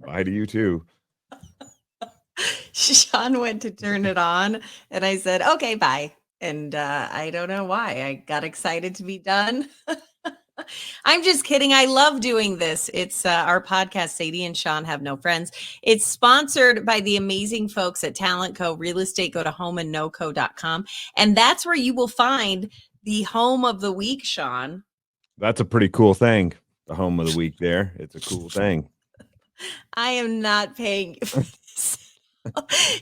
Bye to you too. Sean went to turn it on, and I said, "Okay, bye." And I don't know why. I got excited to be done. I'm just kidding. I love doing this. It's our podcast, Sadie and Sean Have No Friends. It's sponsored by the amazing folks at Talent Co. Real Estate. Go to homeandnoco.com. And that's where you will find the home of the week, Sean. That's a pretty cool thing. The home of the week there. It's a cool thing. I am not paying for this.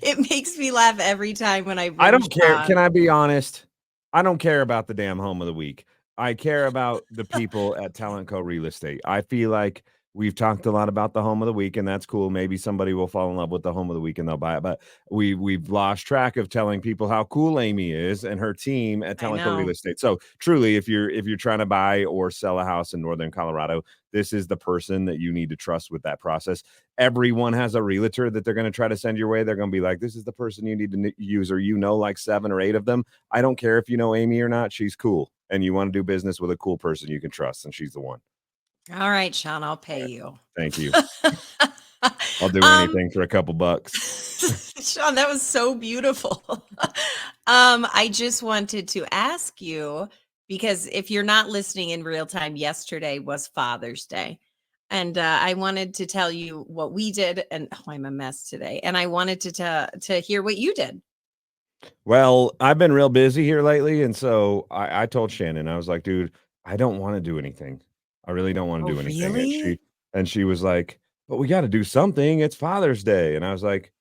It makes me laugh every time when I I bring don't care. Can Sean. I be honest? I don't care about the damn home of the week. I care about the people at Talent Co Real Estate. I feel like we've talked a lot about the home of the week, and that's cool. Maybe somebody will fall in love with the home of the week and they'll buy it. But we've lost track of telling people how cool Amy is and her team at I Talent Co Real know. Estate. So truly, if you're trying to buy or sell a house in Northern Colorado, this is the person that you need to trust with that process. Everyone has a realtor that they're going to try to send your way. They're going to be like, this is the person you need to use, or like 7 or 8 of them. I don't care if you know Amy or not. She's cool. And you want to do business with a cool person you can trust. And she's the one. All right, Sean, I'll All pay right. you. Thank you. I'll do um, anything for a couple bucks. Sean, that was so beautiful. I just wanted to ask you, because if you're not listening in real time, yesterday was Father's Day. And I wanted to tell you what we did, and I'm a mess today. And I wanted to hear what you did. Well, I've been real busy here lately. And so I told Shannon, I was like, dude, I don't want to do anything. I really don't want to Oh, do anything. really? And she was like, but we got to do something. It's Father's Day. And I was like,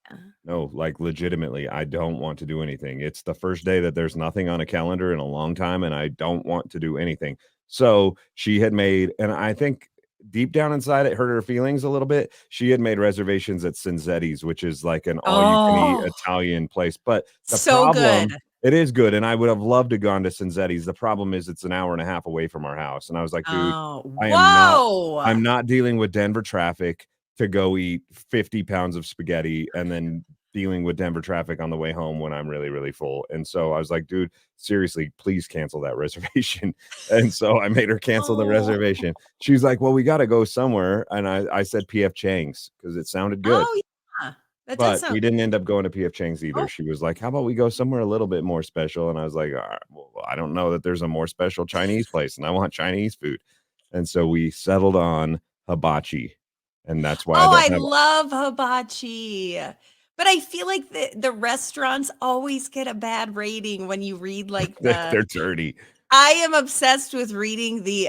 no, like legitimately, I don't want to do anything. It's the first day that there's nothing on a calendar in a long time, and I don't want to do anything. So she had made, and I think deep down inside it hurt her feelings a little bit. She had made reservations at Cinzetti's, which is like an all-you-can-eat Oh, Italian place. But the so problem, good. it is good, and I would have loved to gone to Cinzetti's. The problem is it's an hour and a half away from our house, and I was like, dude, Oh, I am not. whoa. I'm not dealing with Denver traffic to go eat 50 pounds of spaghetti and then dealing with Denver traffic on the way home when I'm really, really full. And so I was like, dude, seriously, please cancel that reservation. And so I made her cancel the Oh, reservation. She's like, well, we got to go somewhere. And I said PF Chang's because it sounded good. oh, yeah. That does But sound we didn't end up going to PF Chang's either. oh, She was like, how about we go somewhere a little bit more special? And I was like, all right, well, I don't know that there's a more special Chinese place and I want Chinese food. And so we settled on hibachi. And that's why I oh, don't I have love hibachi. But I feel like the restaurants always get a bad rating when you read like the they're dirty. I am obsessed with reading the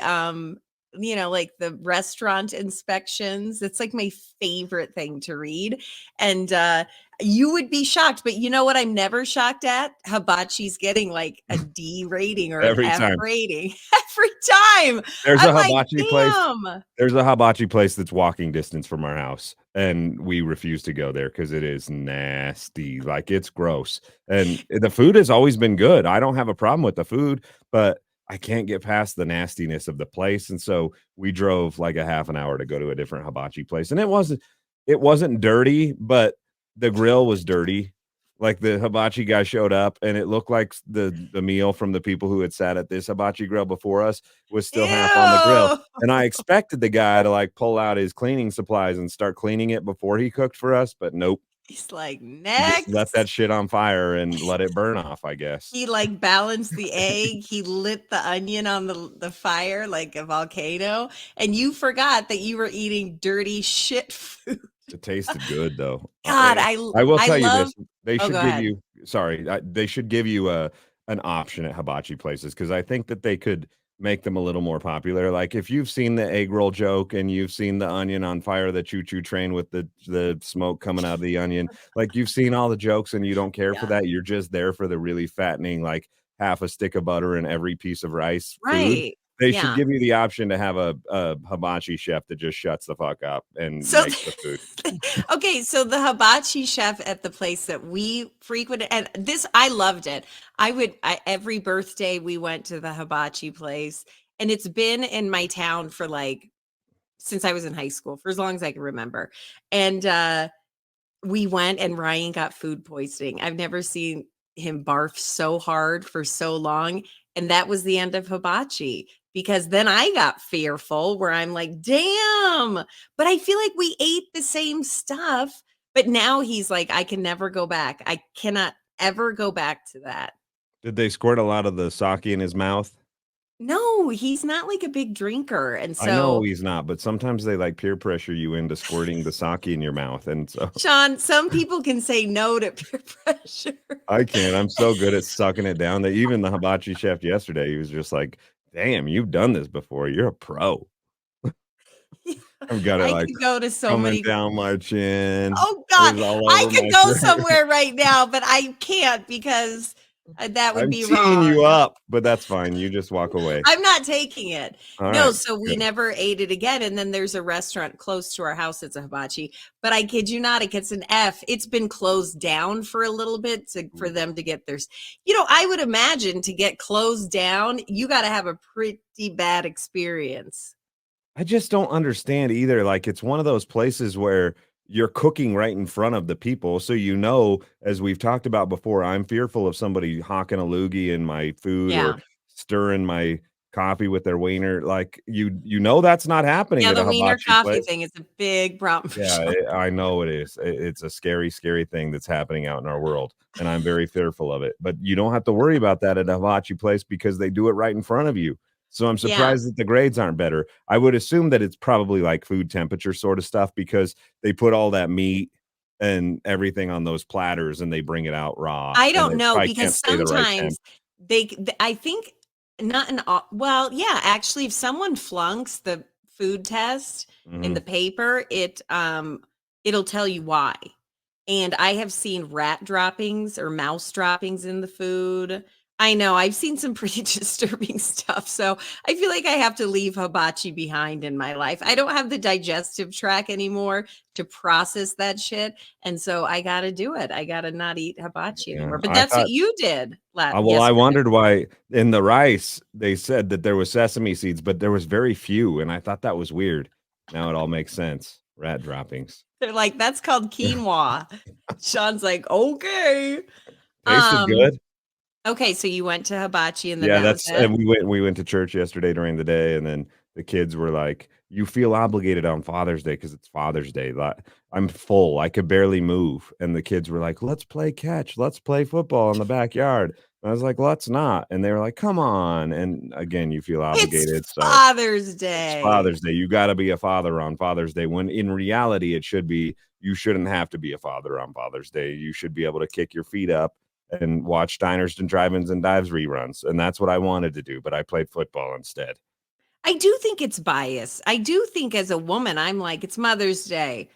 like the restaurant inspections. It's like my favorite thing to read. And you would be shocked, but you know what I'm never shocked at? Hibachi's getting like a D rating or an Every F time. rating every time. There's a I'm like, hibachi place. damn. There's a hibachi place that's walking distance from our house, and we refuse to go there because it is nasty. Like it's gross. And the food has always been good. I don't have a problem with the food, but I can't get past the nastiness of the place. And so we drove like a half an hour to go to a different hibachi place. And it wasn't dirty, but the grill was dirty. Like the hibachi guy showed up and it looked like the meal from the people who had sat at this hibachi grill before us was still half on the grill. Ew. And I expected the guy to like pull out his cleaning supplies and start cleaning it before he cooked for us, but nope. He's like, He just let next. that shit on fire and let it burn off, I guess. He like balanced the egg. He lit the onion on the fire like a volcano. And you forgot that you were eating dirty shit food. It tasted good though. God, I will I tell you love this: they oh, should go give ahead. you. Sorry, they should give you an option at hibachi places because I think that they could make them a little more popular. Like if you've seen the egg roll joke and you've seen the onion on fire, the choo choo train with the smoke coming out of the onion, like you've seen all the jokes and you don't care for Yeah. that. You're just there for the really fattening, like half a stick of butter and every piece of rice food. Right. They should Yeah. give you the option to have a hibachi chef that just shuts the fuck up and So makes the food. okay, so the hibachi chef at the place that we frequented, and this I loved it. Every birthday we went to the hibachi place, and it's been in my town for like since I was in high school, for as long as I can remember. And we went and Ryan got food poisoning. I've never seen him barf so hard for so long. And that was the end of hibachi. because then I got fearful where I'm like, damn, but I feel like we ate the same stuff. But now he's like, I can never go back. I cannot ever go back to that. Did they squirt a lot of the sake in his mouth? No, he's not like a big drinker. And I know so, he's not, but sometimes they like peer pressure you into squirting the sake in your mouth, and so Sean, some people can say no to peer pressure. I can't. I'm so good at sucking it down that even the hibachi chef yesterday, he was just like, "Damn, you've done this before. You're a pro." Yeah, I've got it I like could go to so coming many. down my chin. Oh It God, was all I over could my go shirt. somewhere right now, but I can't because that would I'm be teeing you wrong. up, but that's fine. You just walk away. I'm not taking it. All No, right, so we good. never ate it again. And then there's a restaurant close to our house that's a hibachi, but I kid you not, it gets an F. It's been closed down for a little bit for Ooh. them to get theirs. I would imagine to get closed down, you got to have a pretty bad experience. I just don't understand either. Like, it's one of those places where you're cooking right in front of the people. So, as we've talked about before, I'm fearful of somebody hawking a loogie in my food or Yeah. stirring my coffee with their wiener. Like, that's not happening Yeah. at a The wiener hibachi coffee place. thing is a big problem for Yeah, sure. I know it is. It's a scary, scary thing that's happening out in our world, and I'm very fearful of it. But you don't have to worry about that at a hibachi place because they do it right in front of you. So I'm Yeah. surprised that the grades aren't better. I would assume that it's probably like food temperature sort of stuff because they put all that meat and everything on those platters and they bring it out raw, I and don't they know probably because can't stay the right temp. sometimes I think not in all, well, yeah, actually, if someone flunks the food test in the Mhm. paper, it'll tell you why. And I have seen rat droppings or mouse droppings in the food. I know I've seen some pretty disturbing stuff. So I feel like I have to leave hibachi behind in my life. I don't have the digestive tract anymore to process that shit. And so I got to do it. I got to not eat hibachi Yeah, anymore. But I that's what thought you did well, I yesterday. wondered why in the rice they said that there was sesame seeds, but there was very few, and I thought that was weird. Now it all makes sense. Rat droppings. They're like, that's called quinoa. Sean's like, okay. Tasted Um, good. okay, so you went to hibachi and then Yeah, that was that's it? and we went to church yesterday during the day, and then the kids were like, "You feel obligated on Father's Day because it's Father's Day." I'm full. I could barely move, and the kids were like, "Let's play catch. Let's play football in the backyard." And I was like, "Let's not." And they were like, "Come on." And again, you feel It's obligated, so Father's it's Day. Father's Day. You gotta be a father on Father's Day, when in reality, it should be you shouldn't have to be a father on Father's Day. You should be able to kick your feet up and watch Diners and Drive-Ins and Dives reruns, and that's what I wanted to do, but I played football instead. I do think it's bias. I do think as a woman, I'm like, it's Mother's Day.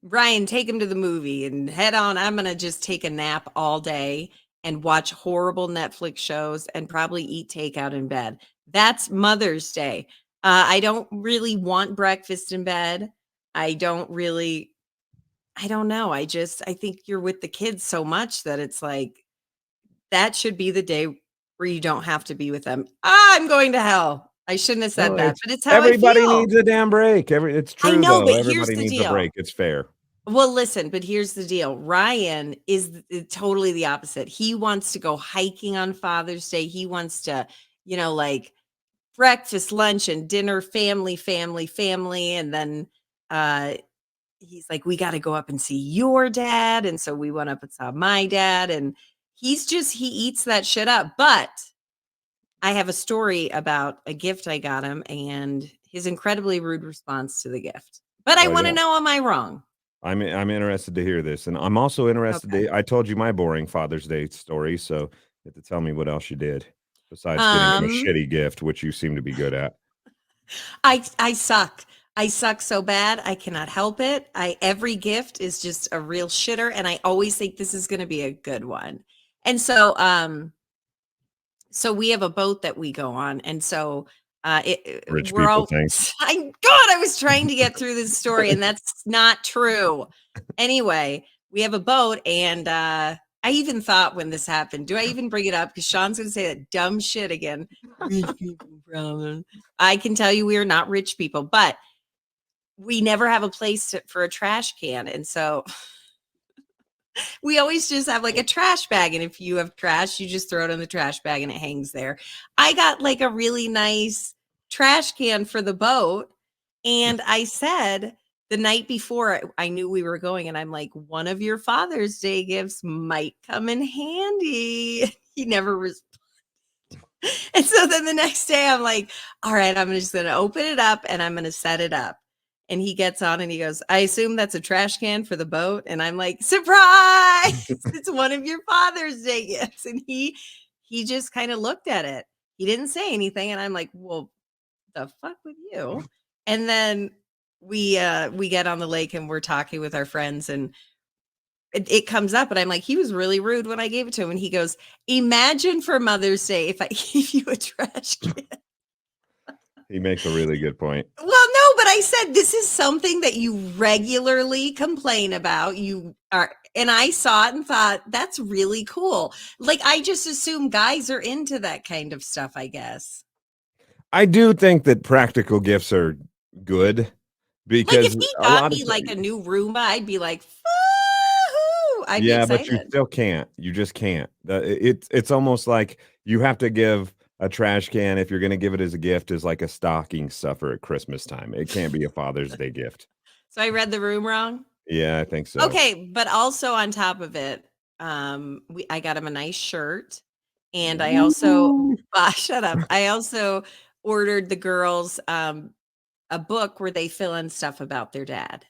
Ryan, take him to the movie and head on. I'm going to just take a nap all day and watch horrible Netflix shows and probably eat takeout in bed. That's Mother's Day. I don't really want breakfast in bed. I don't really, I don't know. I think you're with the kids so much that it's like, that should be the day where you don't have to be with them. I'm going to hell. I shouldn't have said Well, that, it's but it's how I everybody feel. needs a damn break. It's I true know, though. but here's Everybody the needs a deal. break. It's fair. Well, listen, but here's the deal. Ryan is totally the opposite. He wants to go hiking on Father's Day. He wants to, like breakfast, lunch, and dinner, family, family, family. And then he's like, we got to go up and see your dad. And so we went up and saw my dad. And he eats that shit up. But I have a story about a gift I got him and his incredibly rude response to the gift. But I Oh want to yeah. know, am I wrong? I'm interested to hear this, and I'm also interested Okay. to I told you my boring Father's Day story, so you have to tell me what else you did besides getting him a Um, shitty gift, which you seem to be good at. I suck. I suck so bad. I cannot help it. Every gift is just a real shitter and I always think this is going to be a good one. And so we have a boat that we go on and so Rich we're people all thing. God, I was trying to get through this story and that's not true. Anyway, we have a boat and I even thought when this happened, do I even bring it up? Because Sean's going to say that dumb shit again. Rich people problem. I can tell you we are not rich people, but we never have a place for a trash can. And so we always just have like a trash bag. And if you have trash, you just throw it in the trash bag and it hangs there. I got like a really nice trash can for the boat. And I said the night before I knew we were going, and I'm like, one of your Father's Day gifts might come in handy. He never responded. And so then the next day I'm like, all right, I'm just going to open it up and I'm going to set it up. And he gets on and he goes, I assume that's a trash can for the boat. And I'm like, surprise! It's one of your Father's Day gifts. And he just kind of looked at it. He didn't say anything. And I'm like, well, the fuck with you? And then we get on the lake and we're talking with our friends and it comes up and I'm like, he was really rude when I gave it to him. And he goes, imagine for Mother's Day if I gave you a trash can. He makes a really good point. Well, no, but I said this is something that you regularly complain about. You are, and I saw it and thought that's really cool. Like I just assume guys are into that kind of stuff, I guess. I do think that practical gifts are good Like because if he a got lot of me like a new Roomba, I'd be like, I'd be yeah, but you excited. still can't. You just can't. It's almost like you have to give a trash can if you're going to give it as a gift as like a stocking stuffer at Christmas time. It can't be a Father's Day gift. So I read the room wrong. Yeah, I think so. Okay, but also on top of it, I got him a nice shirt, and I also Ooh. shut up. I also ordered the girls a book where they fill in stuff about their dad.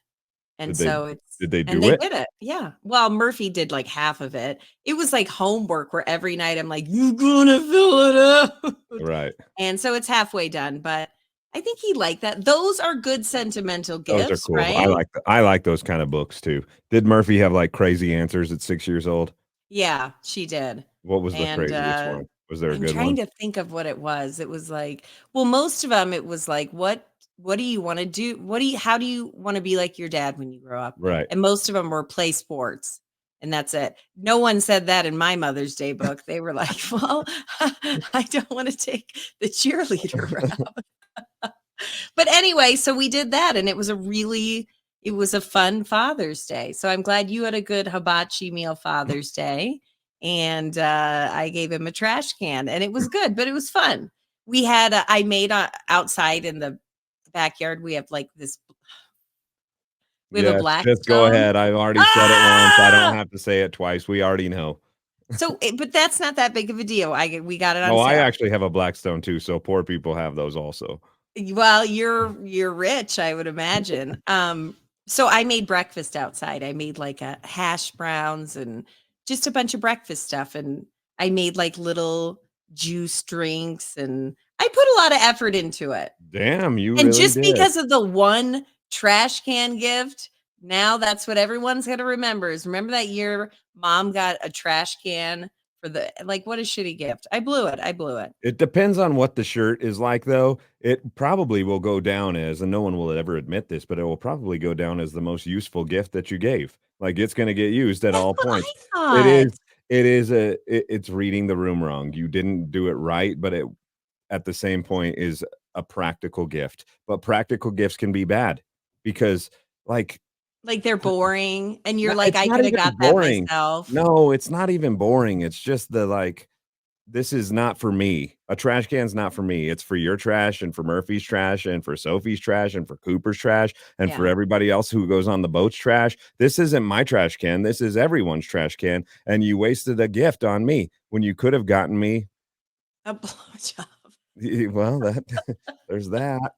And Did they so did they and do they it? did it. Yeah. Well, Murphy did like half of it. It was like homework where every night I'm like, "You gonna fill it out." Right. And so it's halfway done, but I think he liked that. Those are good sentimental Those are gifts, cool. right? I like those kind of books too. Did Murphy have like crazy answers at 6 years old? Yeah, she did. What was the And craziest one? Was there a I'm good trying one? to think of what it was. It was like, well, most of them it was like, what do you want to do? How do you want to be like your dad when you grow up? Right. And most of them were play sports. And that's it. No one said that in my Mother's Day book. They were like, well, I don't want to take the cheerleader route. But anyway, so we did that and it was a fun Father's Day. So I'm glad you had a good hibachi meal Father's Day. And I gave him a trash can and it was good, but it was fun. We had I made outside in the backyard. We have like this we have a Yes, black just go stone. ahead. I've already said it once. I don't Ah! have to say it twice. We already know. So but that's not that big of a deal. We got it on No, I sale. actually have a Blackstone too, so poor people have those also. Well, you're rich, I would imagine. So I made breakfast outside. I made like a hash browns and just a bunch of breakfast stuff. And I made like little juice drinks and I put a lot of effort into it. Damn, you And really just did. because of the one trash can gift, now that's what everyone's gonna remember is remember that year mom got a trash can for the like what a shitty gift. I blew it. I blew it. It depends on what the shirt is like, though. It probably will go down as, and no one will ever admit this, but it will probably go down as the most useful gift that you gave. Like it's going to get used at That's all what points. I It thought. is. It's reading the room wrong. You didn't do it right, but it at the same point is a practical gift. But practical gifts can be bad because, like, Like, they're boring, and you're no, like, it's "I not coulda even got that boring. myself." No, it's not even boring. It's just the like this is not for me. A trash can's not for me. It's for your trash and for Murphy's trash and for Sophie's trash and for Cooper's trash and for Yeah. everybody else who goes on the boat's trash. This isn't my trash can. This is everyone's trash can. And you wasted a gift on me when you could have gotten me. A blowjob. Well, that there's that.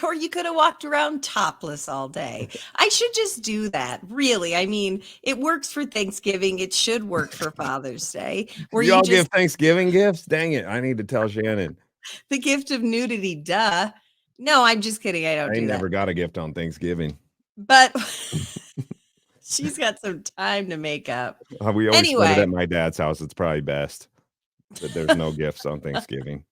Or you coulda walked around topless all day. I should just do that, really. I mean, it works for Thanksgiving, it should work for Father's Day, where you Y'all just give Thanksgiving gifts? Dang it. I need to tell Shannon. the gift of nudity, duh. No, I'm just kidding, I don't I ain't do that. never got a gift on Thanksgiving. But she's got some time to make up. We always split it Anyway. at my dad's house. It's probably best that there's no gifts on Thanksgiving.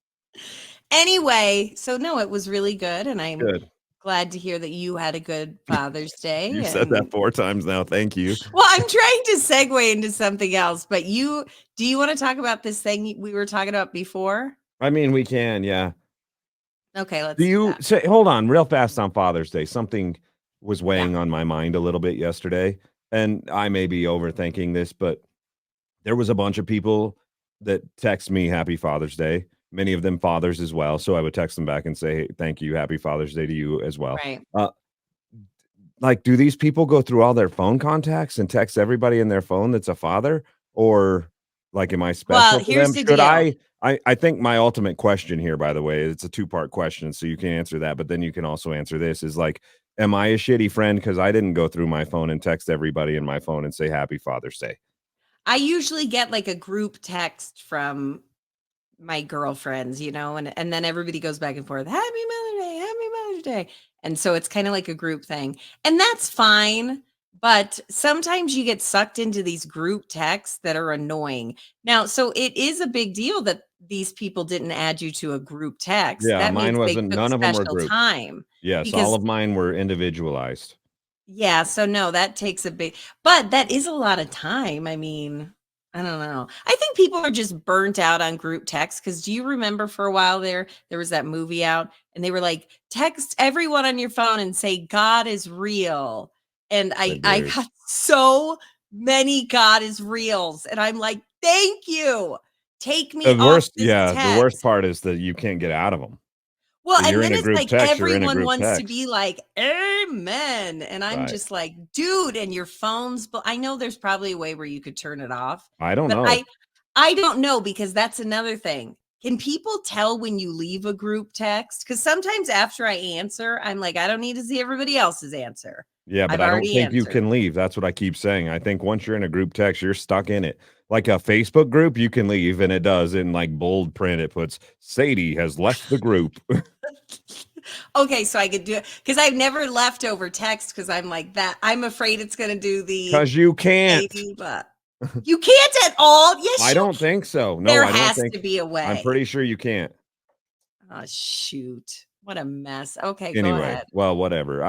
Anyway, so no, it was really good, and I'm Good. glad to hear that you had a good Father's Day, You said that and 4 times now. Thank you. well, I'm trying to segue into something else, but do you wanna talk about this thing we were talking about before? I mean, we can, yeah. Okay, Do let's do you that. say hold on real fast on Father's Day? Something was Yeah. weighing on my mind a little bit yesterday, and I may be overthinking this, but there was a bunch of people that text me Happy Father's Day, many of them fathers as well. So I would text them back and say, hey, thank you, happy Father's Day to you as well. Right. Like, do these people go through all their phone contacts and text everybody in their phone that's a father? Or, like, am I Well, special to here's them? the Should deal. I think my ultimate question here, by the way, it's a two-part question, so you can answer that, but then you can also answer this, is like, am I a shitty friend because I didn't go through my phone and text everybody in my phone and say happy Father's Day? I usually get like a group text from my girlfriends, and then everybody goes back and forth, "Happy Mother's Day, Happy Mother's Day." And so it's kind of like a group thing. And that's fine, but sometimes you get sucked into these group texts that are annoying. Now, so it is a big deal that these people didn't add you to a group text. Yeah, That mine means they wasn't took none of them were special group. time Yes, all because of mine were individualized. yeah, so no, that takes a big but that is a lot of time. I mean, I don't know. I think people are just burnt out on group text because do you remember for a while there was that movie out and they were like, text everyone on your phone and say God is real. And I I did. got so many God is reals. And I'm like, thank you. Take me off this The worst text. part is that you can't get out of them. Well, and You're then in a it's group like text, you're in a everyone group wants to be text. like, "Amen," and I'm Right. just like, "Dude," and your phone's but I know there's probably a way where you could turn it off, I don't but know. I don't know because that's another thing. Can people tell when you leave a group text? Because sometimes after I answer, I'm like, "I don't need to see everybody else's answer. Yeah, but I've I don't already think you answered." can leave. That's what I keep saying. I think once you're in a group text, you're stuck in it. Like a Facebook group, you can leave, and it does in like bold print. It puts Sadie has left the group Okay, so I could do it because I've never left over text because I'm like that. I'm afraid it's gonna do the because you can't. baby, but you can't at all. I Yes, you don't think so. No, There I don't has think. to be a I'm way. pretty sure you can't. Oh, shoot. What a mess. Okay, go Anyway, ahead. well, whatever.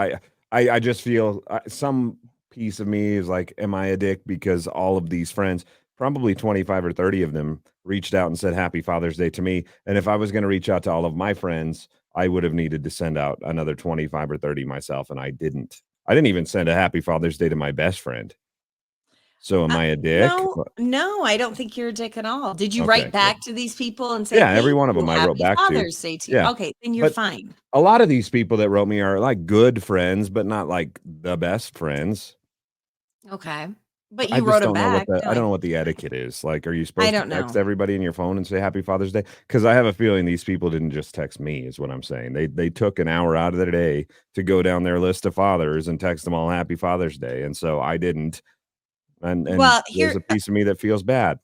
I just feel some piece of me is like, am I a dick because all of these friends, probably 25 or 30 of them, reached out and said Happy Father's Day to me. And if I was going to reach out to all of my friends, I would have needed to send out another 25 or 30 myself, and I didn't. I didn't even send a Happy Father's Day to my best friend. So am I a dick? No, no, I don't think you're a dick at all. Did you write Okay, good. back to these people and say, Yeah, every "Thank one of you, them I wrote happy back to. Father's Day to you"? Yeah, Okay, then you're but fine. a lot of these people that wrote me are like good friends, but not like the best friends. Okay. But I you just wrote them don't know what back. the You're I don't like, know what the etiquette is. Like, are you "I supposed to don't text know." everybody in your phone and say Happy Father's Day? Because I have a feeling these people didn't just text me, is what I'm saying. They took an hour out of their day to go down their list of fathers and text them all Happy Father's Day, and so I didn't. And Well, there's here a piece of me that feels bad.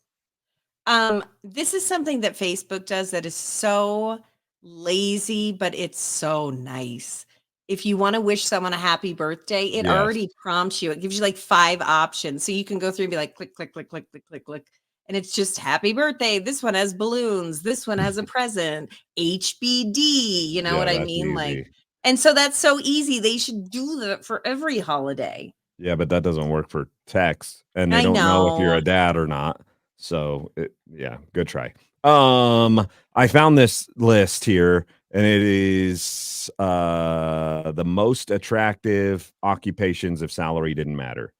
This is something that Facebook does that is so lazy, but it's so nice. If you want to wish someone a happy birthday, it Yes. already prompts you. It gives you like 5 options. So you can go through and be like, click, click, click, click, click, click, click. And it's just happy birthday. This one has balloons. This one has a present. HBD. You know what Yeah, I that's mean? Like, easy. and so that's so easy. They should do that for every holiday. Yeah, but that doesn't work for text, and they I don't know if you're know. a dad or not. So, yeah, good try. I found this list here, and it is the most attractive occupations if salary didn't matter.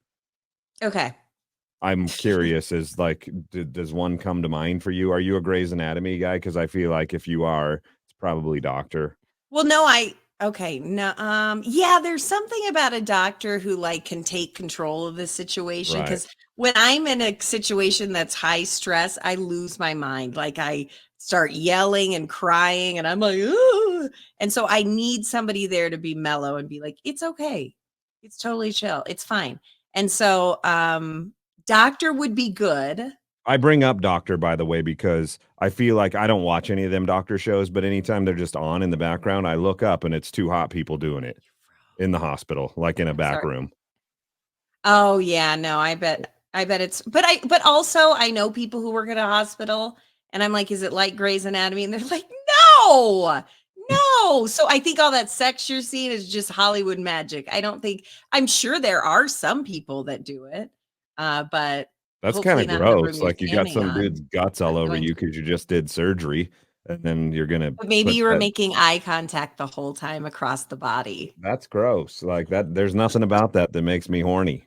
Okay. I'm curious, is like, does one come to mind for you? Are you a Grey's Anatomy guy? Because I feel like if you are, it's probably doctor. Well, no, I okay, no, yeah, there's something about a doctor who like can take control of the situation Right. because when I'm in a situation that's high stress, I lose my mind. Like I start yelling and crying, and I'm like, "Ooh," and so I need somebody there to be mellow and be like, it's okay, it's totally chill, it's fine. And so, doctor would be good. I bring up Doctor, by the way, because I feel like I don't watch any of them doctor shows, but anytime they're just on in the background, I look up and it's two hot people doing it in the hospital, like in a I'm back sorry. room. Oh, yeah, no, I bet it's but also I know people who work at a hospital and I'm like, "Is it like Grey's Anatomy?" And they're like, "No, no." So I think all that sex you're seeing is just Hollywood magic. I don't think I'm sure there are some people that do it, but That's kind hopefully of not in the room gross. you're Like you got standing some on. dude's guts all Not over going you to. because you just did surgery, and then you're gonna But maybe put you were that. making eye contact the whole time across the body. That's gross. Like that. There's nothing about that that makes me horny.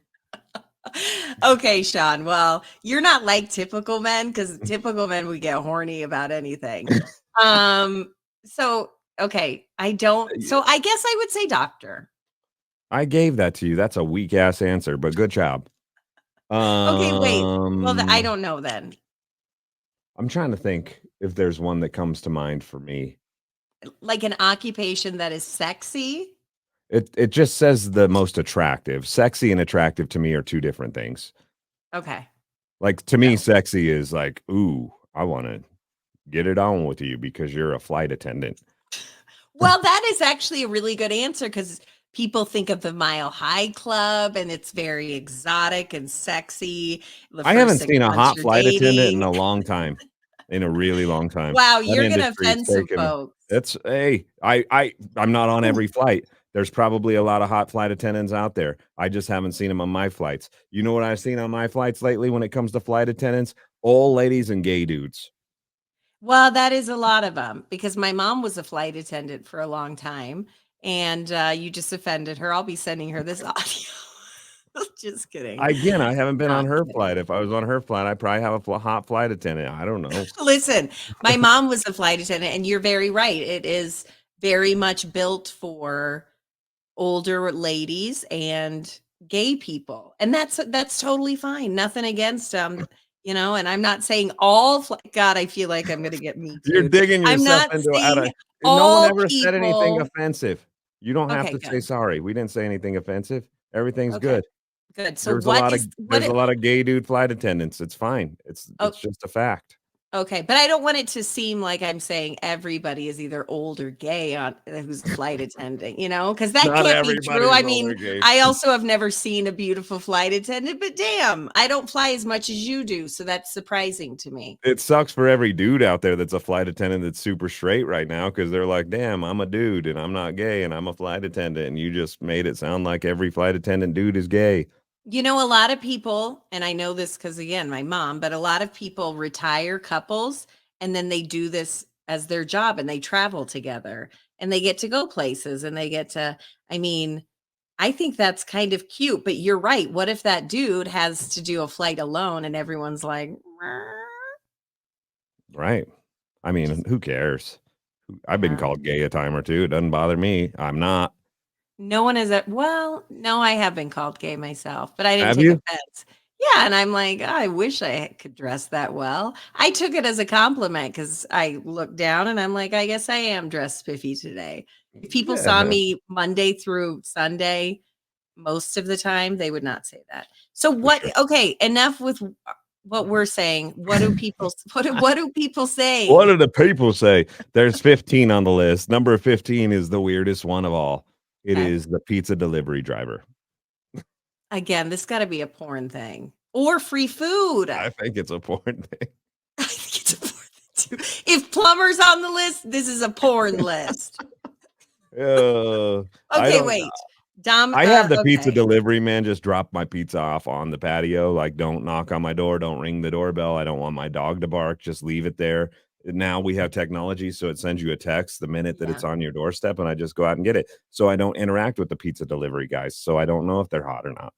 Okay, Sean. Well, you're not like typical men because typical men would get horny about anything. Um, so okay, I don't so I guess I would say doctor. I gave that to you. That's a weak ass answer, but good job. Okay, wait. Well, I Um, don't know then. I'm trying to think if there's one that comes to mind for me. Like an occupation that is sexy? It just says the most attractive. Sexy and attractive to me are two different things. Okay. Like to me, No. sexy is like, ooh, I want to get it on with you because you're a flight attendant. Well, that is actually a really good answer because people think of the Mile High Club and it's very exotic and sexy the I first haven't 6 seen a months hot you're flight attendant in dating. a long time, in a really long time. Wow, That you're gonna industry's offend some taken. folks. It's hey, I'm not on every flight. There's probably a lot of hot flight attendants out there. I just haven't seen them on my flights. You know what I've seen on my flights lately when it comes to flight attendants? Old ladies and gay dudes. Well, that is a lot of them because my mom was a flight attendant for a long time, and, you just offended her. I'll be sending her this audio. Just kidding. Again, I haven't been Not on her kidding. flight. If I was on her flight, I'd probably have a hot flight attendant. I don't know. Listen, my mom was a flight attendant, and you're very right. It is very much built for older ladies and gay people, and that's totally fine. Nothing against them, and I'm not saying all God, I feel like I'm gonna get me You're too. digging I'm yourself not into at saying a no one all ever said anything people. offensive. You don't have Okay, to say good. sorry. We didn't say anything offensive. Everything's Okay, good. good. So There's a what lot of is what there's a it lot of gay dude flight attendants. It's fine. It's oh, just a fact. okay, but I don't want it to seem like I'm saying everybody is either old or gay on who's a flight attendant, because that Not can't be true. everybody's I older mean, gay. I also have never seen a beautiful flight attendant, but damn, I don't fly as much as you do, so that's surprising to me. It sucks for every dude out there that's a flight attendant that's super straight right now because they're like, damn, I'm a dude and I'm not gay and I'm a flight attendant. And you just made it sound like every flight attendant dude is gay. A lot of people, and I know this because again, my mom, but a lot of people retire couples and then they do this as their job and they travel together and they get to go places and they get to, I mean, I think that's kind of cute, but you're right. What if that dude has to do a flight alone and everyone's like, "Meow." Right. I mean, Just who cares? I've been yeah. called gay a time or two. It doesn't bother me. I'm not. No one is at well, no, I have been called gay myself, but I didn't Have take you? offense. Yeah, and I'm like, "I wish I could dress that well." I took it as a compliment because I looked down and I'm like, "I guess I am dressed spiffy today." If people saw Yeah, me Monday through Sunday, most of the time, they would not say that. So for what sure. okay, enough with what we're saying. What do people What say? do the people say? There's 15 on the list. Number 15 is the weirdest one of all. It Okay. is the pizza delivery driver. Again, this gotta be a porn thing or free food. I think it's a porn thing. I think it's a porn thing too. If plumber's on the list, this is a porn list. I Okay, don't wait. Dom I have the pizza okay. delivery man just drop my pizza off on the patio. Like, don't knock on my door, don't ring the doorbell. I don't want my dog to bark. Just leave it there. Now we have technology, so it sends you a text the minute that it's Yeah. on your doorstep, and I just go out and get it. So I don't interact with the pizza delivery guys. So I don't know if they're hot or not.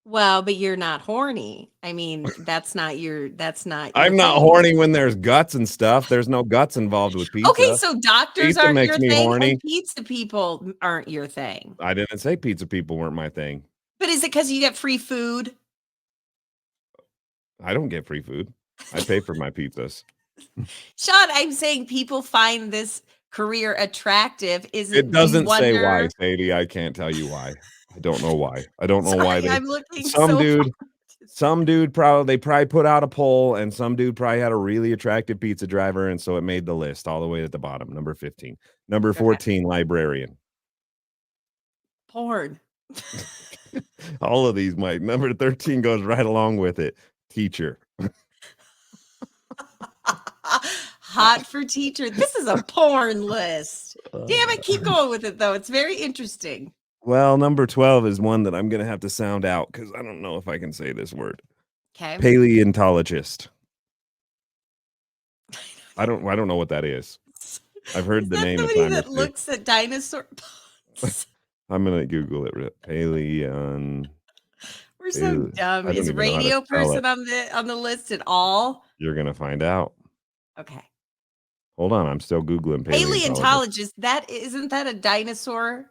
Well, but you're not horny. I mean, that's not your I'm not thing. horny when there's guts and stuff. There's no guts involved with Okay, pizza. so doctors Pizza aren't makes your me thing and horny. pizza people aren't your thing. I didn't say pizza people weren't my thing. But is it because you get free food? I don't get free food. I pay for my pizzas. Sean, I'm saying people find this career attractive. Is It it do you doesn't say why, wonder Sadie. I can't tell you why. I don't know why. I don't know why sorry, they I'm looking some so far. dude some dude probably put out a poll and some dude probably had a really attractive pizza driver and so it made the list all the way at the bottom. Number 15. Number Okay. 14, librarian. Porn. All of these might. Number 13 goes right along with it. Teacher. Hot for teacher. This is a porn list. Damn it, keep going with it though. It's very interesting. Well, number 12 is one that I'm going to have to sound out because I don't know if I can say this word. Okay. Paleontologist. I don't know what that is. I've Is heard the that name a somebody time or that two. looks at dinosaur bones? I'm gonna Google it. We're so dumb. I don't Is even know how to radio spell it. person on the list at all? You're gonna find out. Okay. Hold on, I'm still Googling paleontologist. Paleontologist, that isn't that a dinosaur?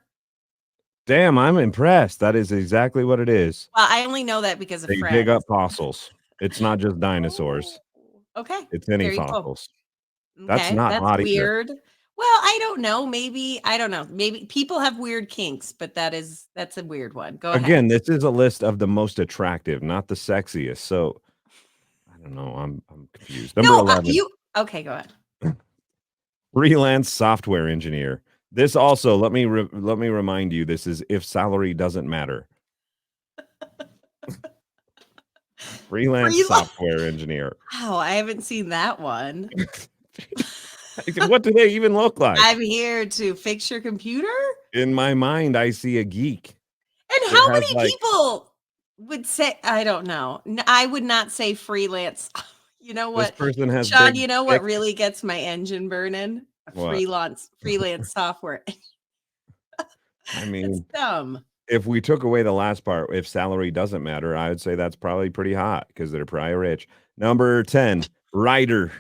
Damn, I'm impressed. That is exactly what it is. Well, I only know that because of They dig Friends. up fossils. It's not just Oh, dinosaurs. okay. It's any There you go. fossils. That's Okay, not that's hot either. weird. Well, I don't know. Maybe I don't know. Maybe people have weird kinks, but that's a weird one. Go ahead. Again, this is a list of the most attractive, not the sexiest. So I don't know. I'm confused. Number No, 11, you okay? Go ahead. freelance software engineer. This also let me remind you. This is if salary doesn't matter. Freelance Free. software engineer. Wow, I haven't seen that one. What do they even look like? I'm here to fix your computer. In my mind, I see a geek And that how has many like people would say, I don't know. I would not say freelance. You know this what, person has Sean, big you know what thick. really gets my engine burning? A What? freelance software. I It's mean, dumb. if we took away the last part, if salary doesn't matter, I would say that's probably pretty hot because they're probably rich. Number 10, writer.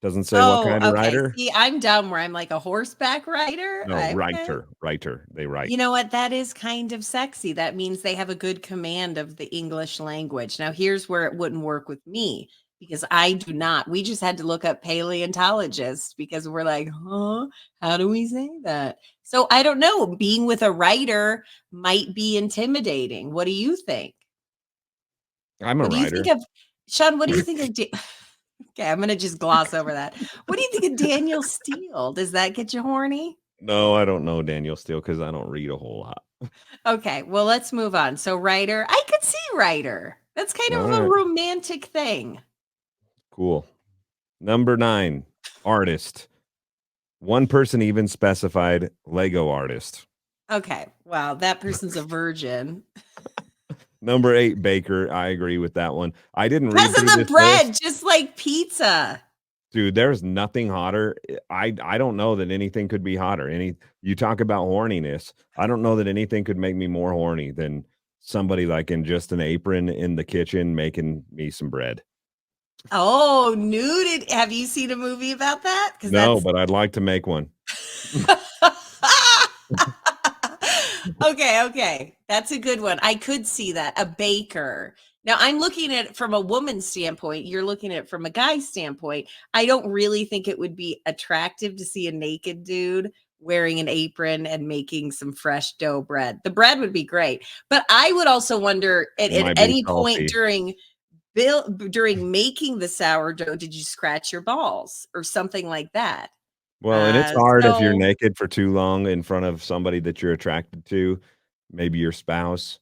Doesn't say what Oh, kind of okay. writer. See, I'm dumb where I'm like a horseback rider. No, Okay. writer. They You write. know what? That is kind of sexy. That means they have a good command of the English language. Now, here's where it wouldn't work with me because I do not. We just had to look up paleontologist because we're like, huh? How do we say that? So I don't know. Being with a writer might be intimidating. What do you think? I'm a What do you think writer. of, Sean? What do you think of? Okay, I'm going to just gloss over that. What do you think of Daniel Steele? Does that get you horny? No, I don't know Daniel Steele because I don't read a whole lot. Okay, well, let's move on. So, writer, I could see writer. That's kind All of a right, romantic thing. cool. Number 9, artist. One person even specified Lego artist. Okay, wow, that person's a virgin. Number 8, baker. I agree with that one. I didn't Because read of through the this list. bread, just like pizza. Dude, there's nothing hotter. I don't know that anything could be hotter. You talk about horniness. I don't know that anything could make me more horny than somebody like in just an apron in the kitchen making me some bread. Oh, nuded. Have you seen a movie about that? Because No, that's but I'd like to make one. okay, okay. That's a good one. I could see that. A baker. Now, I'm looking at it from a woman's standpoint. You're looking at it from a guy's standpoint. I don't really think it would be attractive to see a naked dude wearing an apron and making some fresh dough bread. The bread would be great. But I would also wonder It at might be any point salty. during making the sourdough, did you scratch your balls or something like that? Well, and it's hard if you're So naked for too long in front of somebody that you're attracted to, maybe your spouse,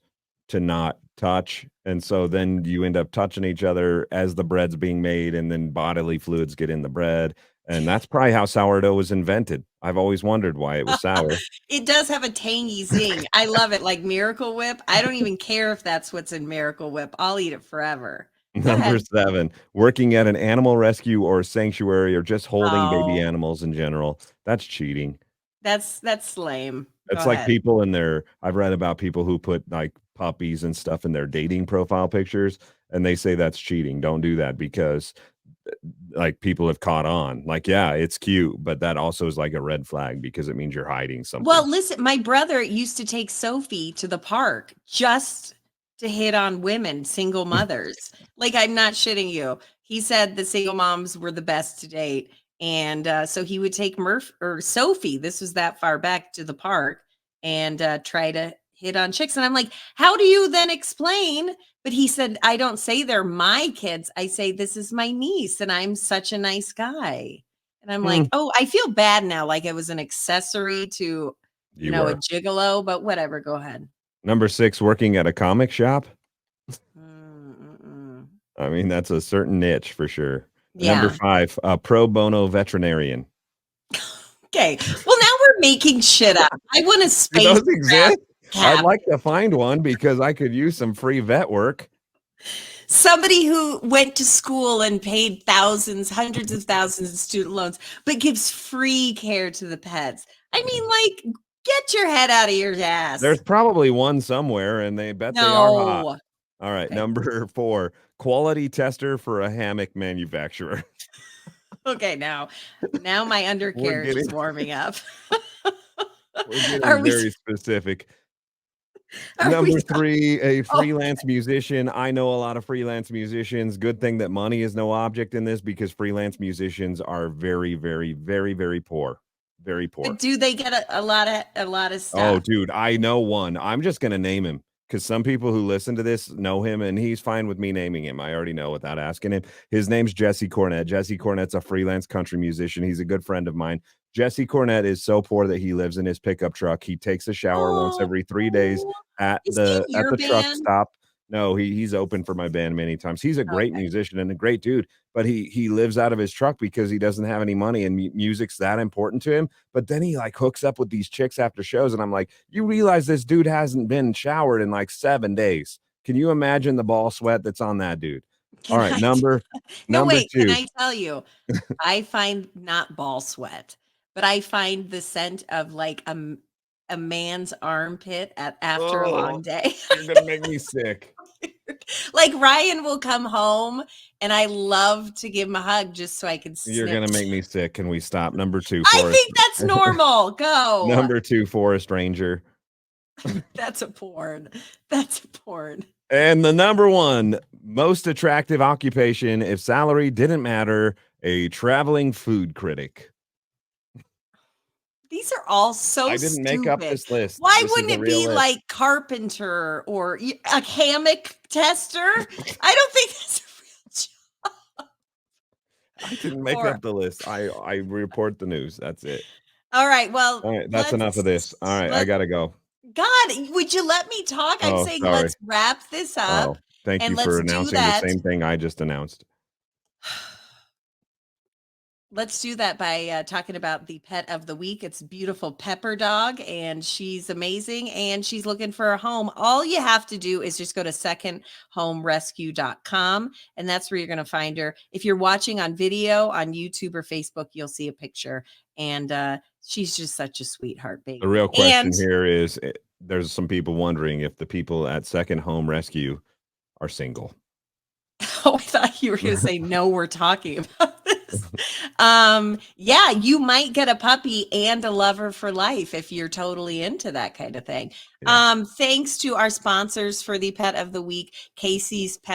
to not touch, and so then you end up touching each other as the bread's being made, and then bodily fluids get in the bread, and that's probably how sourdough was invented. I've always wondered why it was sour. it does have a tangy zing. I love it, like Miracle Whip. I don't even care if that's what's in Miracle Whip. I'll eat it forever. Go Number ahead. 7, working at an animal rescue or sanctuary or just holding baby Oh, animals in general. That's cheating. that's lame. Go It's like ahead. people in their I've read about people who put, like, puppies and stuff in their dating profile pictures, and they say that's cheating. Don't do that because, like, people have caught on. Like, yeah, it's cute, but that also is like a red flag because it means you're hiding something. Well, listen, my brother used to take Sophie to the park just to hit on women, single mothers. Like, I'm not shitting you. He said the single moms were the best to date. And so he would take Murph or Sophie, this was that far back, to the park and try to hit on chicks. And I'm like, how do you then explain? But he said, I don't say they're my kids. I say, this is my niece and I'm such a nice guy. And I'm Hmm, like, "Oh, I feel bad now, like it was an accessory to, you a were. gigolo, but whatever, go ahead." Number 6, working at a comic shop. Mm. I mean, that's a certain niche for sure. Number Yeah. 5, a pro bono veterinarian. Okay. Well, now we're making shit up. I want a Do space those exist? I'd cap. like to find one because I could use some free vet work. Somebody who went to school and paid thousands, hundreds of thousands in student loans, but gives free care to the pets. I mean, like, get your head out of your There's ass. probably one somewhere, and they bet they are hot. No. All right, Okay. number 4, quality tester for a hammock manufacturer. Okay, now my We're undercarriage getting is warming up. we're getting Are we very specific. are we Number 3, a oh, freelance musician. I know a lot of freelance musicians. Good thing that money is no object in this because freelance musicians are very, very, very, very poor. Very poor. but do they get a lot of Oh, stuff? dude, I know one. I'm just gonna name him because some people who listen to this know him, and he's fine with me naming him. I already know without asking him. His name's Jesse Cornett. Jesse Cornett's a freelance country musician. He's a good friend of mine. Jesse Cornett is so poor that he lives in his pickup truck. He takes a shower once Oh, every 3 days at is he in the your truck band? stop. No, he's opened for my band many times. He's a great Okay. musician and a great dude, but he lives out of his truck because he doesn't have any money, and music's that important to him. But then he like hooks up with these chicks after shows, and I'm like, you realize this dude hasn't been showered in like 7 days. Can you imagine the ball sweat that's on that dude? All Can right, I no, number wait, can two. I tell you, I find not ball sweat, but I find the scent of like a man's armpit after a Oh, long day. you're gonna make me sick. Like Ryan will come home and I love to give him a hug just so I can You're sniff. gonna make me sick. Can we stop? Number two, I Forest. think that's normal. Go. Number two, Forest Ranger. That's a porn. That's a porn. And the number one most attractive occupation, if salary didn't matter, a traveling food critic. These are all so I didn't make up stupid. this list. Why This is wouldn't a it real be list. like carpenter or a hammock tester? I don't think that's a real job. I didn't make Or up the list. I report the news. That's it. all right, well, All right, that's enough of this. All right, I let gotta go. God, would you let me talk? I'm Oh, saying sorry. let's wrap this up Oh, thank and you for let's do announcing the that. same thing I just announced. Let's do that by talking about the pet of the week. It's beautiful Pepper Dog, and she's amazing, and she's looking for a home. All you have to do is just go to secondhomerescue.com, and that's where you're going to find her. If you're watching on video on YouTube or Facebook, you'll see a picture, and she's just such a sweetheart The baby. real And question here is there's some people wondering if the people at Second Home Rescue are single. oh, I thought you were going to say, no, we're talking about this. Yeah, you might get a puppy and a lover for life if you're totally into that kind of thing. Yeah. Thanks to our sponsors for the pet of the week, Casey's Pet.